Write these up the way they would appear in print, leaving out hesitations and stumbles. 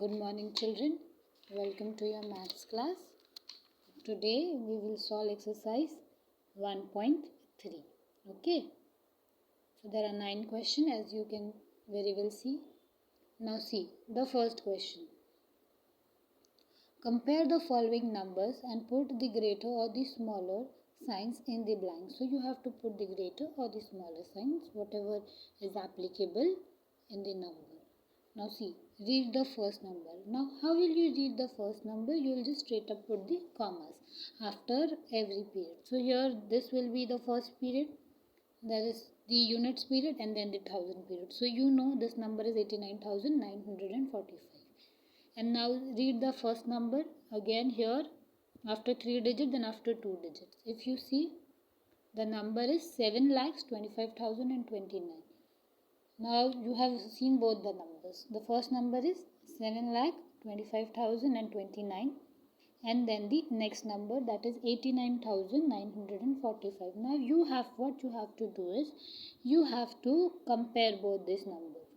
Good morning, children. Welcome to your maths class. Today we will solve exercise 1.3. Okay. So there are 9 questions as you can very well see. Now see the first question. Compare the following numbers and put the greater or the smaller signs in the blank. So you have to put the greater or the smaller signs, whatever is applicable in the number. Now see, read the first number. Now how will you read the first number? You will just straight up put the commas after every period. So here this will be the first period. That is the units period and then the thousand period. So you know this number is 89,945. And now read the first number again here after 3 digits then after 2 digits. If you see the number is 7,25,029. Now you have seen both the numbers. The first number is 7,25,029 and then the next number that is 89,945. Now what you have to do is you have to compare both these numbers.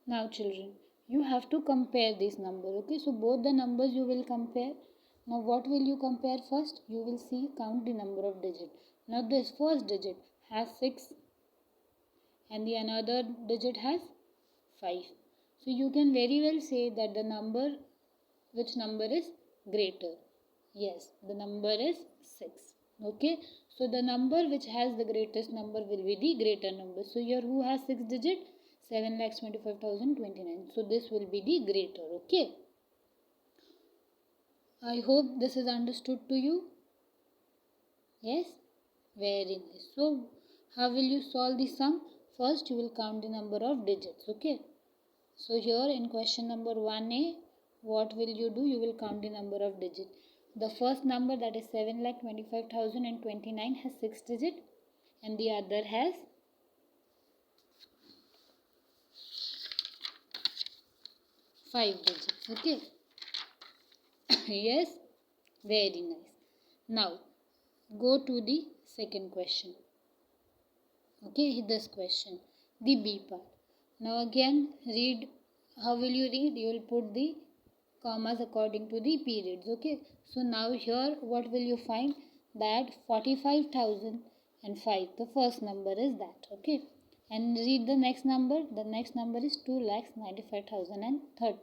Now children, you have to compare this number. Okay, so both the numbers you will compare. Now what will you compare first? You will see count the number of digits. Now this first digit has 6 and the another digit has 5. So you can very well say that which number is greater? Yes, the number is 6. Okay, so the number which has the greatest number will be the greater number. So here who has 6 digit? 7,25,029. So this will be the greater. Okay, I hope this is understood to you. Yes, very nice. So how will you solve the sum? First you will count the number of digits. Okay, so here in question number 1a, what will you do? You will count the number of digits. The first number that is 7,25,029 has 6 digits and the other has 5 digits. Okay. Yes, very nice. Now go to the second question. Okay, this question, the B part. Now again read. How will you read? You will put the commas according to the periods. Okay, so now here what will you find? That 45,005, the first number is that. Okay, and read the next number. The next number is 2,95,030.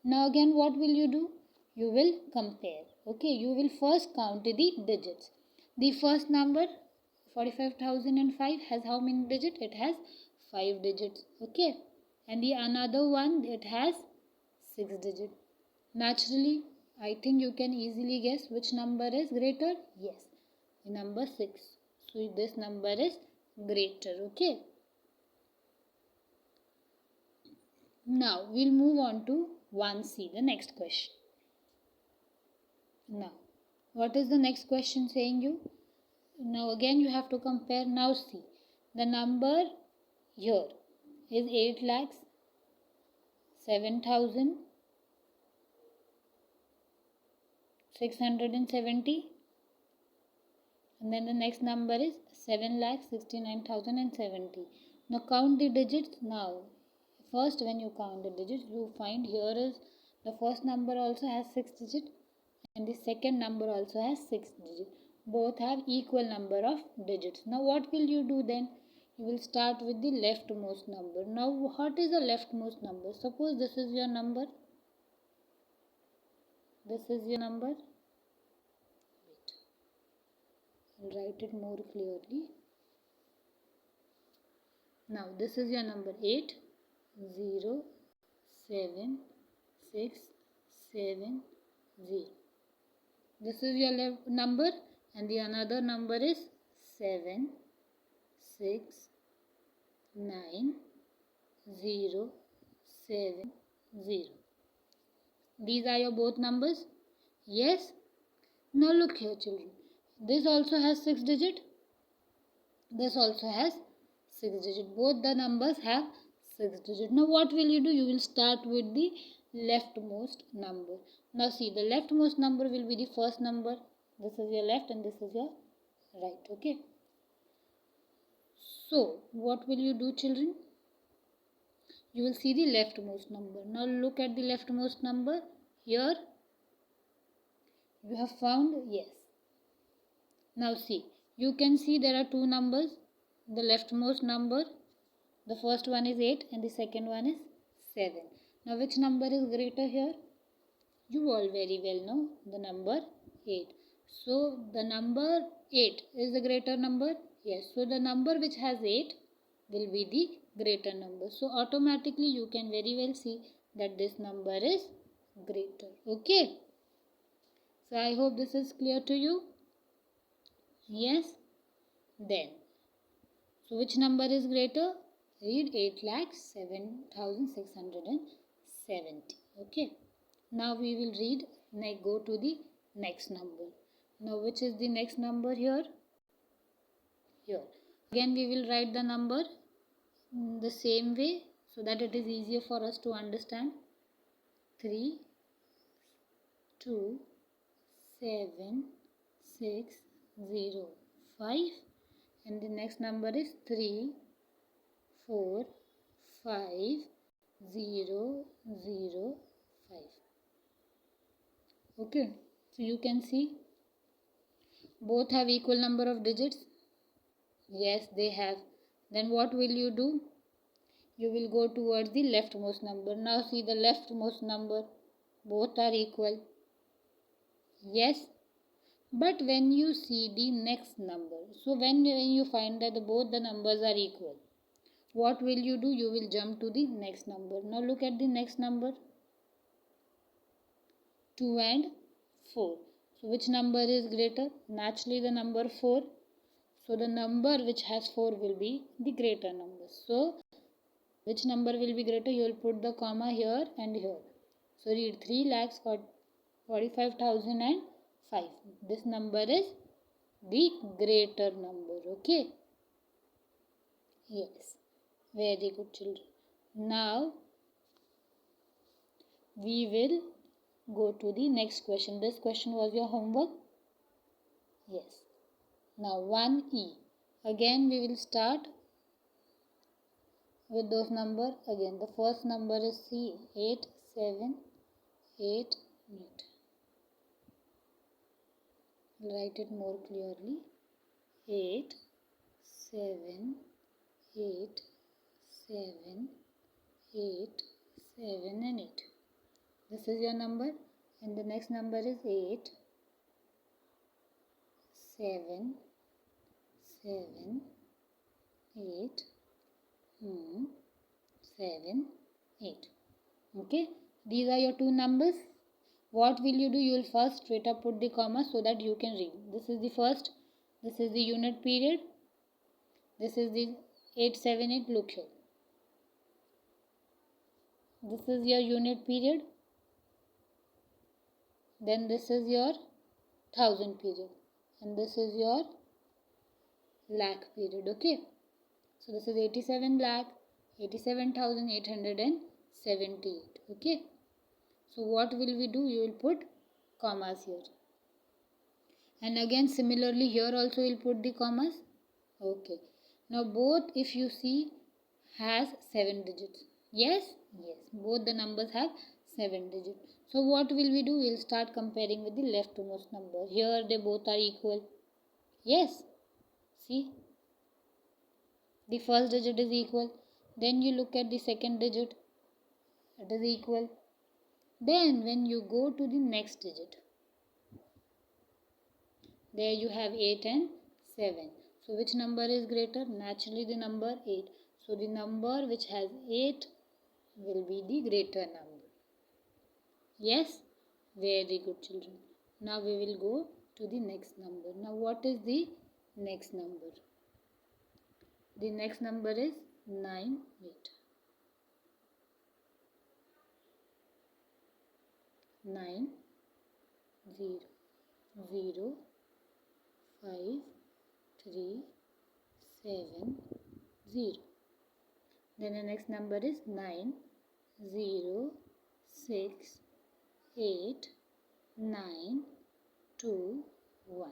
Now again what will you do? You will compare. Okay, you will first count the digits. The first number 45,005 has how many digits? It has 5 digits. Okay, and the another one it has 6 digits. Naturally, I think you can easily guess which number is greater. Yes, the number 6. So this number is greater. Okay, now we'll move on to 1C, the next question. Now what is the next question saying you? Now again you have to compare. Now see, the number here is 8,07,670 and then the next number is 7,69,070. Now count the digits. Now first when you count the digits you find here is the first number also has 6 digits and the second number also has 6 digits. Both have equal number of digits. Now what will you do then? You will start with the leftmost number. Now what is the leftmost number? Suppose this is your number. This is your number. Wait, I'll write it more clearly. Now this is your number 8,0,7,6,7,0. This is your left number and the another number is 7, 6, 9, 0, 7, 0. These are your both numbers. Yes. Now look here children. This also has 6 digits. This also has 6 digits. Both the numbers have 6 digits. Now what will you do? You will start with the leftmost number. Now see, the leftmost number will be the first number. This is your left and this is your right. Okay. So what will you do children? you will see the leftmost number. Now look at the leftmost number. Here you have found, yes. Now see, you can see there are two numbers. The leftmost number, the first one is 8 and the second one is 7. Now which number is greater here? You all very well know the number 8. So the number 8 is the greater number. Yes, so the number which has 8 will be the greater number. So automatically you can very well see that this number is greater. Okay. So I hope this is clear to you. Yes. Then, so which number is greater? Read 8,07,670. Okay. Now we will read, go to the next number. Now which is the next number here? Here. Again we will write the number the same way so that it is easier for us to understand. 3, 2, 7, 6, 0, 5, and the next number is 3, 4, 5, 0, 0, 5. Okay, so you can see both have equal number of digits. Yes, they have. Then what will you do? You will go towards the leftmost number. Now see the leftmost number. Both are equal. Yes. But when you see the next number, so when you find that both the numbers are equal, what will you do? You will jump to the next number. Now look at the next number. 2 and 4. So which number is greater? Naturally the number 4. So the number which has 4 will be the greater number. So which number will be greater? You will put the comma here and here. So read 3,45,005. This number is the greater number. Okay. Yes. Very good, children. Now we will go to the next question. This question was your homework. Yes. Now 1E. Again we will start with those numbers. Again the first number is C. 8, 7, 8, 8. Write it more clearly. 8, 7, 8, 7, 8, 7 and 8. This is your number, and the next number is 8, 7, 7, 8, 7, 8. Okay, these are your two numbers. What will you do? You will first straight up put the comma so that you can read. This is the first. This is the unit period. This is the 878. Look here. This is your unit period. Then this is your thousand period. And this is your lakh period. Okay. So this is 87 lakh, 87,878. Okay. So what will we do? You will put commas here. And again similarly here also we will put the commas. Okay. Now both, if you see, has 7 digits. Yes? Yes. Both the numbers have 7 digits. So what will we do? We will start comparing with the leftmost number. Here they both are equal. Yes. See? The first digit is equal. Then you look at the second digit. It is equal. Then when you go to the next digit, there you have 8 and 7. So which number is greater? Naturally the number 8. So the number which has 8 will be the greater number. Yes? Very good, children. Now we will go to the next number. Now what is the next number? The next number is 9, 8. 9, 0, 0, 5, 3, 7, 0. Then the next number is 9, 0, 6, 8, 9, 2, 1.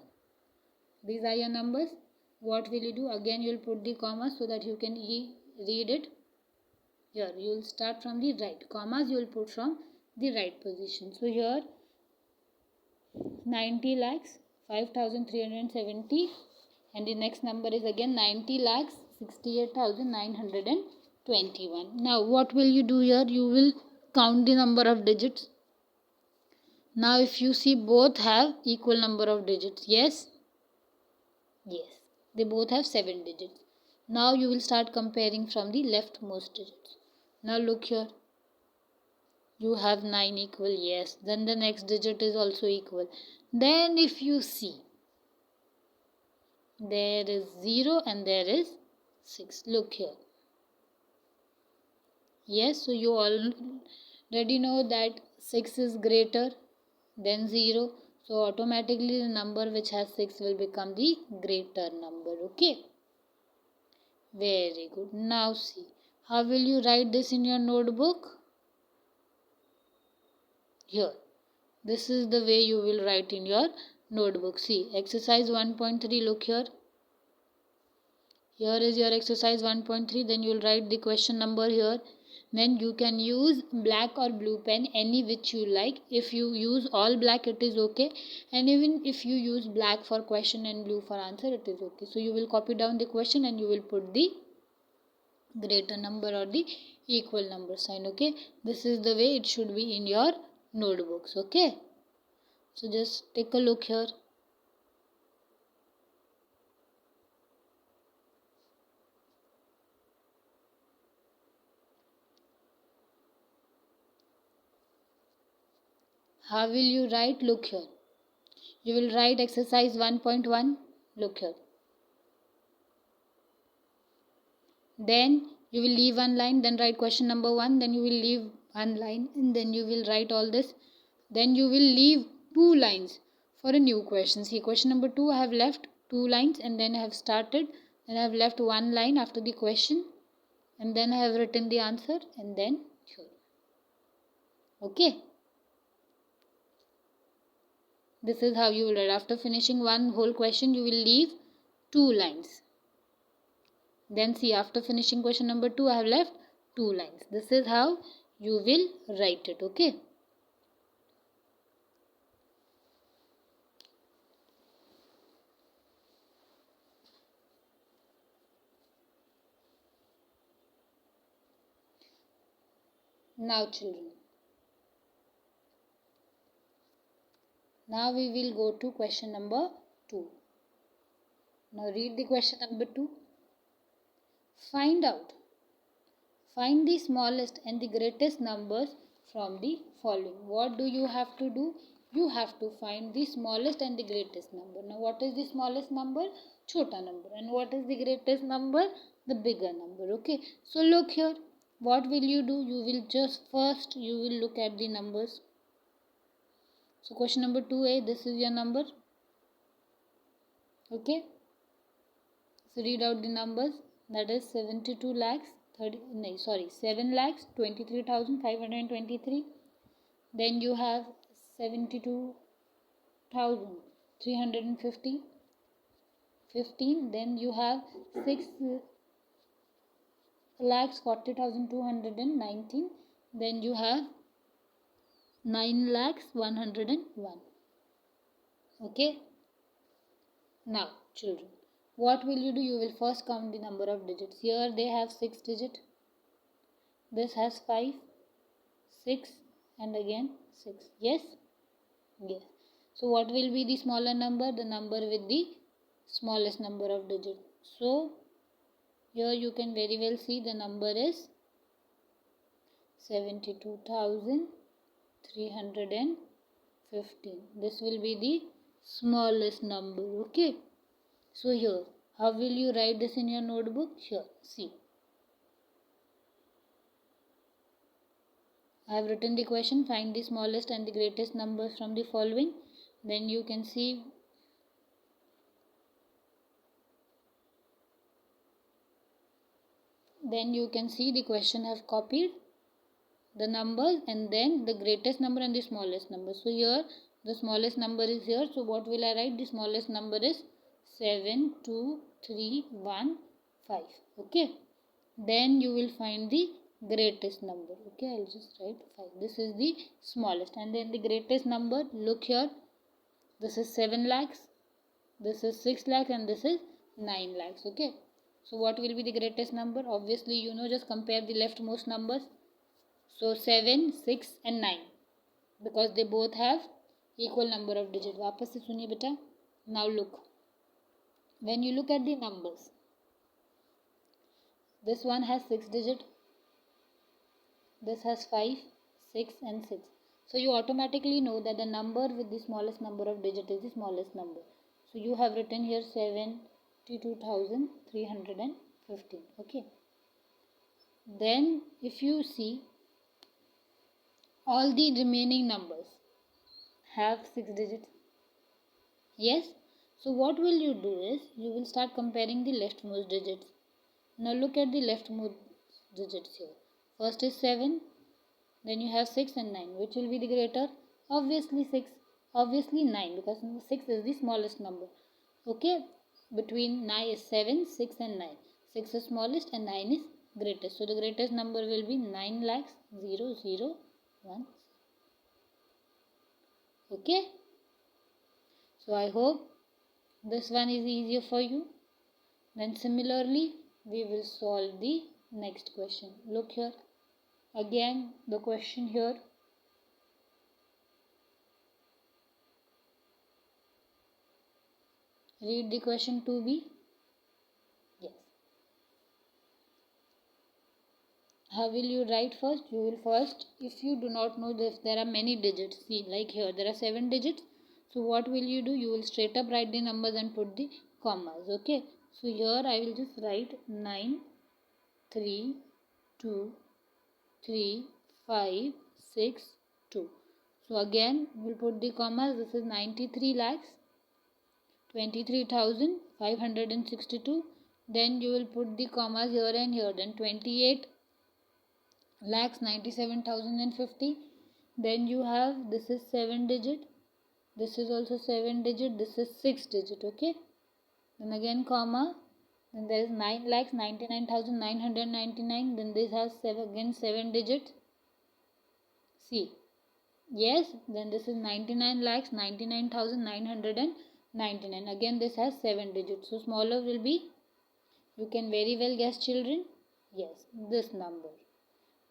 These are your numbers. What will you do? Again you will put the comma so that you can read it. Here you will start from the right. Commas you will put from the right position. So here 90 lakhs 5,370, and the next number is again 90 lakhs 68,921. Now what will you do here? You will count the number of digits. Now if you see, both have equal number of digits. Yes, they both have 7 digits. Now you will start comparing from the leftmost digits. Now look here, you have 9 equal. Yes, then the next digit is also equal. Then if you see, there is 0 and there is 6. Look here. Yes, so you already know that 6 is greater than 0. So automatically the number which has 6 will become the greater number. Okay. Very good. Now see, how will you write this in your notebook? Here. This is the way you will write in your notebook. See, exercise 1.3, look here. Here is your exercise 1.3. Then you will write the question number here. Then you can use black or blue pen, any which you like. If you use all black, it is okay. And even if you use black for question and blue for answer, it is okay. So you will copy down the question and you will put the greater number or the equal number sign. Okay. This is the way it should be in your notebooks. Okay. So just take a look here. How will you write? Look here. You will write exercise 1.1. Look here. Then you will leave one line. Then write question number 1. Then you will leave one line. And then you will write all this. Then you will leave 2 lines for a new question. See, question number 2, I have left 2 lines. And then I have started. And I have left 1 line after the question. And then I have written the answer. And then here. Okay. This is how you will write. After finishing one whole question, you will leave 2 lines. Then see, after finishing question number 2, I have left 2 lines. This is how you will write it. Okay. Now children, now we will go to question number 2. Now read the question number 2. Find the smallest and the greatest numbers from the following. What do you have to do? You have to find the smallest and the greatest number. Now what is the smallest number? Chota number. And what is the greatest number? The bigger number. Okay. So look here. What will you do? You will just first you will look at the numbers. So question number 2A, this is your number. Okay. So read out the numbers. That is 7 lakhs 23,523. Then you have 72,350. 15. Then you have 6,40,219. Then you have 9,101. Okay. Now children, what will you do? You will first count the number of digits. Here they have 6 digits. This has 5, 6 and again 6. Yes. Yes. So what will be the smaller number? The number with the smallest number of digits. So here you can very well see the number is 72,315. This will be the smallest number. Okay. So here, how will you write this in your notebook? Here, see. I have written the question. Find the smallest and the greatest numbers from the following. Then you can see the question have copied the numbers and then the greatest number and the smallest number. So here the smallest number is here. So what will I write? The smallest number is 72315. Okay. Then you will find the greatest number. Okay, I'll just write 5. This is the smallest, and then the greatest number, look here, this is 7 lakhs, this is 6 lakhs, and this is 9 lakhs. Okay, so what will be the greatest number? Obviously you know, just compare the leftmost numbers. So 7, 6 and 9, because they both have equal number of digits. वापस से सुनिए बेटा. Now look, when you look at the numbers, this one has 6 digits, this has 5, 6 and 6. So you automatically know that the number with the smallest number of digit is the smallest number. So you have written here 72,315. Okay. Then if you see, all the remaining numbers have 6 digits. Yes. So what will you do is, you will start comparing the leftmost digits. Now look at the leftmost digits here. First is 7, then you have 6 and 9. Which will be the greater? Obviously 6. Obviously 9, because 6 is the smallest number. Okay, between 9 is 7, 6 and 9. 6 is smallest and 9 is greatest. So the greatest number will be 9,00,001. Okay. So I hope this one is easier for you. Then similarly, we will solve the next question. Look here. Again, the question here. Read the question 2b. Yes. How will you write first? You will first, if you do not know if there are many digits, see, like here there are 7 digits. So what will you do? You will straight up write the numbers and put the commas. Okay. So here I will just write 9, 3, 2, 3, 5, 6, 2. So again we'll put the commas. This is 93 lakhs 23,562. Then you will put the commas here and here. Then 28 lakhs 97,050. Then you have, this is 7 digit, this is also 7 digit, this is 6 digit. Okay. Then again comma. Then there is 9 lakhs 99,999. Then this has 7 digit. See. Yes. Then this is 99 lakhs 99,999. Again this has 7 digits. So smaller will be, you can very well guess, children. Yes, this number.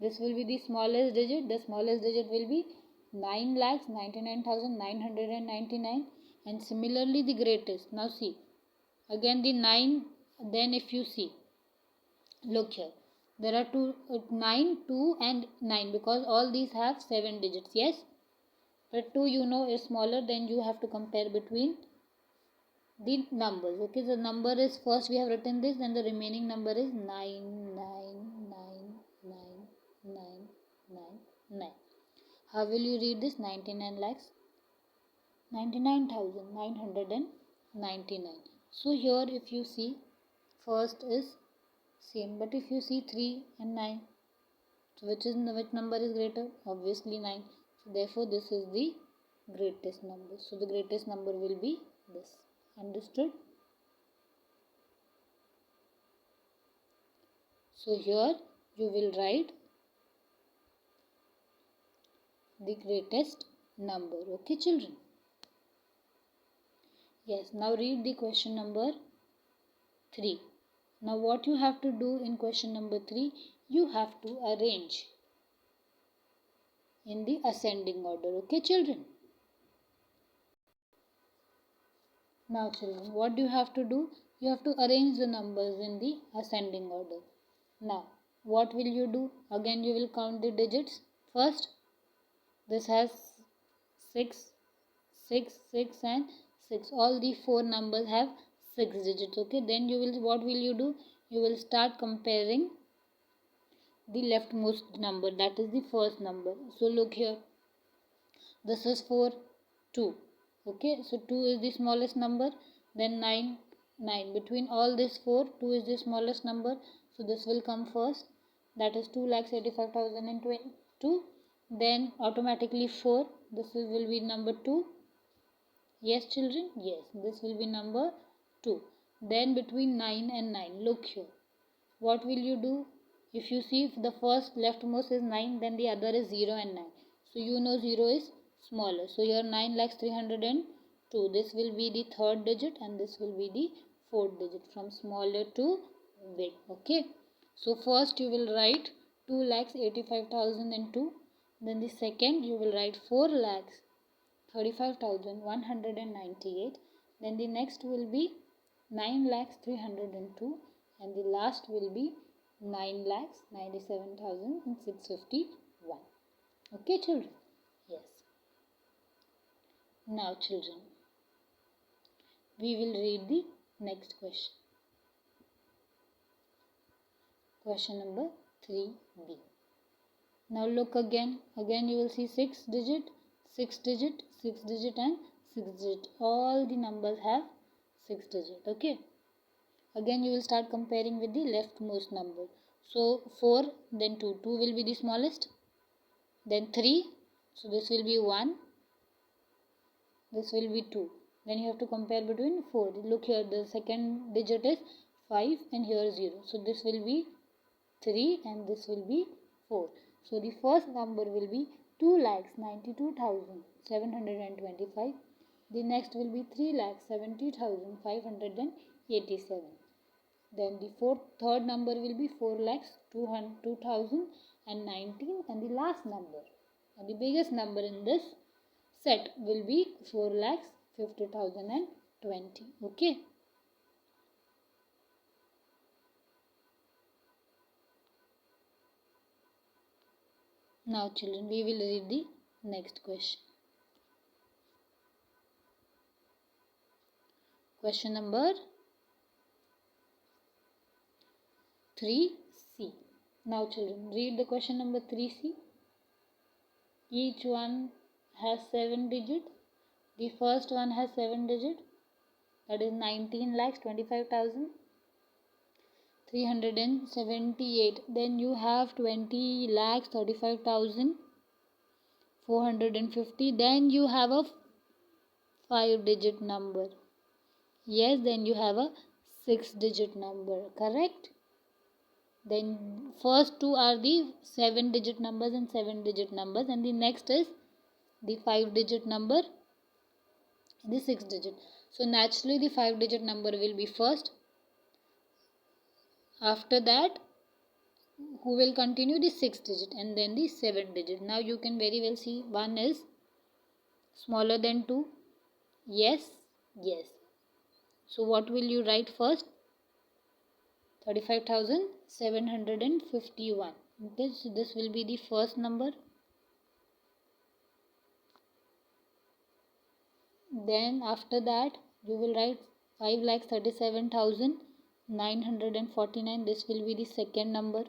This will be the smallest digit. The smallest digit will be 9,99,999. And similarly the greatest. Now see. Again the 9. Then if you see, look here. There are 9, 2 and 9, because all these have 7 digits. Yes. But 2 you know is smaller. Then you have to compare between the numbers. Okay. The number is, first we have written this. Then the remaining number is 9999999. How will you read this? 99 lakhs 99,999. So here if you see, first is same, but if you see 3 and 9, so which number is greater? Obviously 9. So therefore this is the greatest number. So the greatest number will be this. Understood? So here you will write the greatest number. Okay, children? Yes. Now read the question number 3. Now what you have to do in question number 3, you have to arrange in the ascending order. Okay, children? Now children, what do you have to do? You have to arrange the numbers in the ascending order. Now, what will you do? Again, you will count the digits. First, this has 6, 6, 6 and 6. All the 4 numbers have 6 digits. Okay, then what will you do? You will start comparing the leftmost number, that is the first number. So look here, this is 4, 2. Okay, so 2 is the smallest number. Then 9, 9. Between all this 4, 2 is the smallest number. So this will come first. That is 2,85,022. Then automatically 4. This will be number 2. Yes, children? Yes, this will be number 2. Then between 9 and 9, look here. What will you do? If you see, if the first leftmost is 9, then the other is 0 and 9. So you know 0 is smaller. So your 9,302. This will be the third digit and this will be the fourth digit from smaller to big. Okay. So first you will write 2,85,002. Then the second you will write 4,35,198. Then the next will be 9,302 and the last will be 9,97,651. Okay, children? Yes. Now, children, we will read the next question. Question number 3B. Now look again. Again you will see 6 digit, 6 digit, 6 digit and 6 digit. All the numbers have 6 digit. Okay. Again you will start comparing with the leftmost number. So 4, then 2. 2 will be the smallest. Then 3. So this will be 1. This will be 2. Then you have to compare between 4. Look here, the second digit is 5 and here 0. So this will be 3 and this will be 4. So the first number will be 2,92,725. The next will be 3,70,587. Then the third number will be 4,02,019 and the last number and the biggest number in this set will be 4,50,020. Okay. Now children, we will read the next question. Question number 3C. Now children, read the question number 3C. Each one has 7 digits. The first one has 7 digits. That is 19,25,378. Then you have 20,35,450. Then you have a 5-digit number. Yes, then you have a 6-digit number. Correct? Then first two are the 7-digit numbers and 7-digit numbers, and the next is the 5-digit number and the 6-digit. So naturally the 5-digit number will be first. After that, who will continue? The 6-digit and then the 7-digit. Now you can very well see 1 is smaller than 2. Yes, yes. So what will you write first? 35,751. This will be the first number. Then after that you will write 5,37,949. This will be the second number.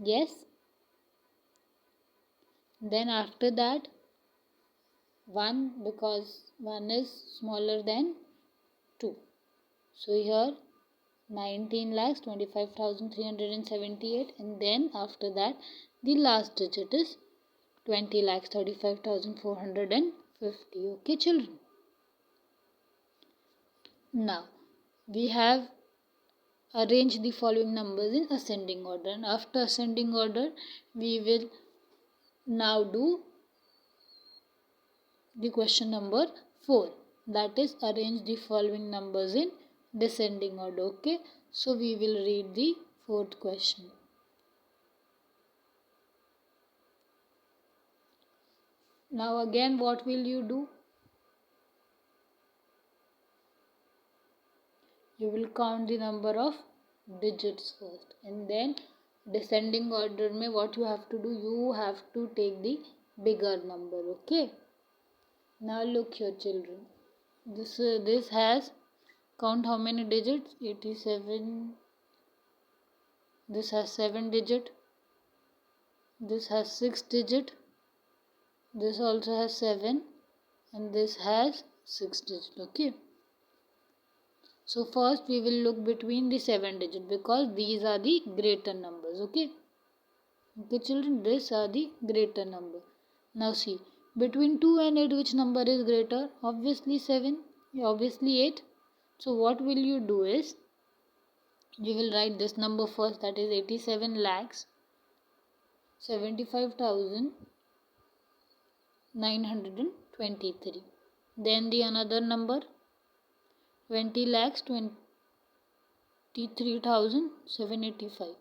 Yes. Then after that 1, because 1 is smaller than 2. So here 19,25,378 and then after that the last digit is 20,35,450. Okay children. Now we have arranged the following numbers in ascending order, and after ascending order we will now do the question number 4, that is arrange the following numbers in descending order. Okay, so we will read the fourth question. Now again what will you do? You will count the number of digits first and then descending order mein what you have to do, you have to take the bigger number. Okay, now look here children, this has count how many digits? 87. This has 7 digit. This has 6 digit. This also has 7 and this has 6 digit. Okay, so first we will look between the 7 digit because these are the greater numbers. Okay, children, these are the greater number. Now see, between 2 and 8 which number is greater? Obviously 7, obviously 8. So what will you do is, You will write this number first, that is 87 lakhs 75,923. Then the another number 20 lakhs 23,785.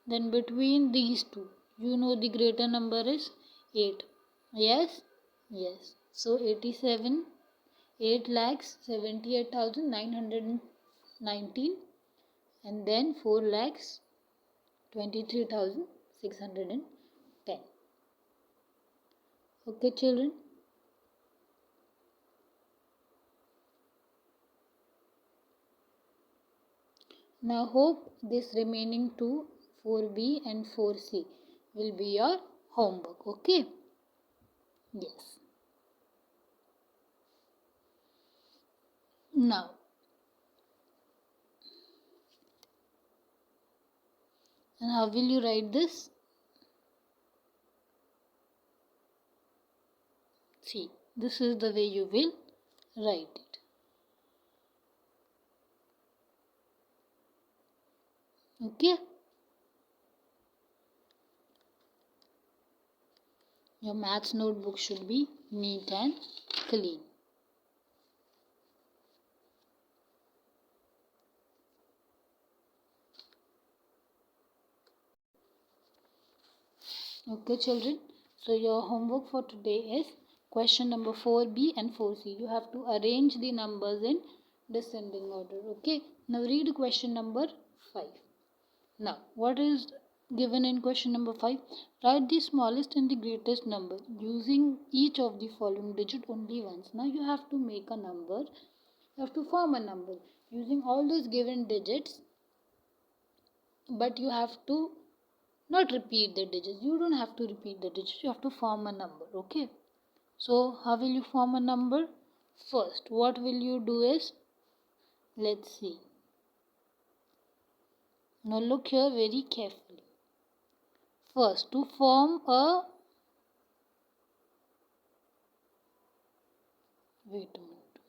Then between these two, you know the greater number is 8. Yes? Yes. So 87, 8 lakhs 78,919, and then 4 lakhs 23,610. Okay, children? Now hope this remaining two, 4B and 4C, will be your homework. Okay? Yes. Now, and how will you write this? See, this is the way you will write it. Okay? Your maths notebook should be neat and clean. Okay, children. So your homework for today is question number 4B and 4C. You have to arrange the numbers in descending order. Okay. Now read question number 5. Now, what is given in question number 5? Write the smallest and the greatest number using each of the following digit only once. Now you have to make a number. You have to form a number using all those given digits, but you have to not repeat the digits. You don't have to repeat the digits. You have to form a number. Okay. So how will you form a number? First, what will you do is, let's see. Now look here very carefully. First, to form a, wait a minute.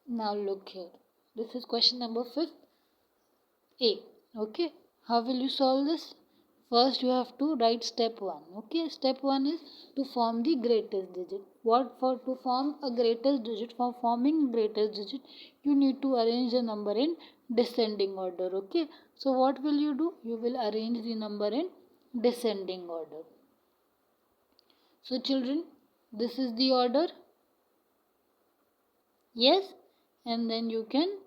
Now look here. This is question number 5A. Okay. How will you solve this? First, you have to write step 1. Okay. Step 1 is to form the greatest digit. To form a greatest digit, for forming greatest digit, you need to arrange the number in descending order. Okay. So what will you do? You will arrange the number in descending order. So children, this is the order. Yes. And then you can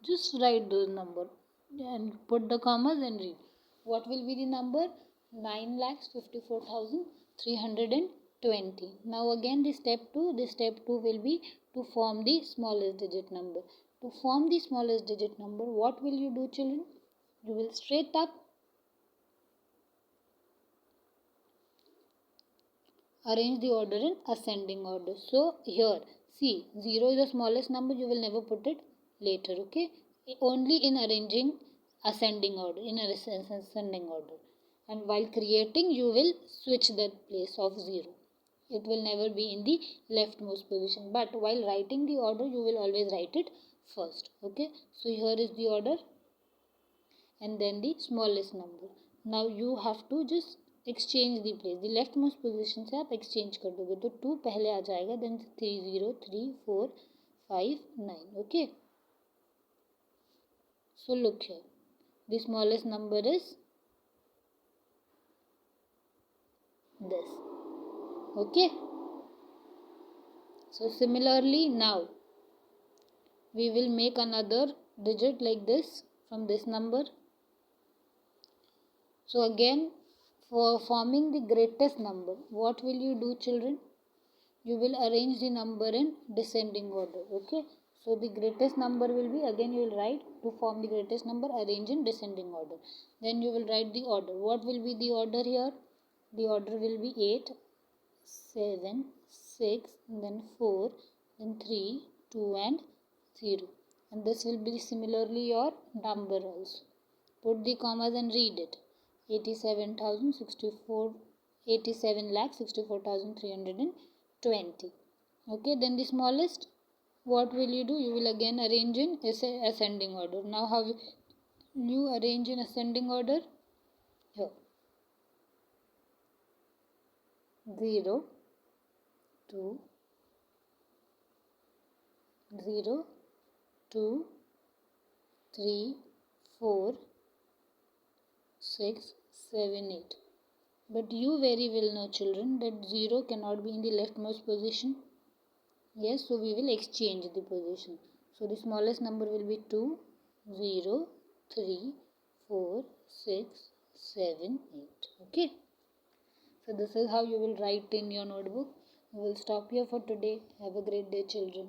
just write those numbers and put the commas and read. What will be the number? 9,54,320. Now again the step 2. The step 2 will be to form the smallest digit number. To form the smallest digit number, what will you do, children? You will straight up arrange the order in ascending order. So here, see, 0 is the smallest number. You will never put it later. Okay, only in arranging ascending order, in ascending order. And while creating, you will switch the place of 0. It will never be in the leftmost position. But while writing the order, you will always write it first. Okay, so here is the order and then the smallest number. Now you have to just exchange the place. The leftmost position से आप exchange कर दोगे तो 2 पहले आ जाएगा, then 3 0 3 4 5 9. Okay. So look here. The smallest number is this. Okay. So similarly now we will make another digit like this from this number. So again, for forming the greatest number, what will you do, children? You will arrange the number in descending order. Okay. So the greatest number will be, again you will write, to form the greatest number, arrange in descending order. Then you will write the order. What will be the order here? The order will be 8, 7, 6, then 4, then 3, 2 and 0. And this will be similarly your number also. Put the commas and read it. 87 lakh 64,320. Okay, then the smallest What will you do? You will again arrange in ascending order. Now how you arrange in ascending order? Here. 0, 2, 0, 2, 3, 4, 6, 7, 8. But you very well know, children, that 0 cannot be in the leftmost position. Yes, so we will exchange the position. So the smallest number will be 2, 0, 3, 4, 6, 7, 8. Okay. So this is how you will write in your notebook. We will stop here for today. Have a great day, children.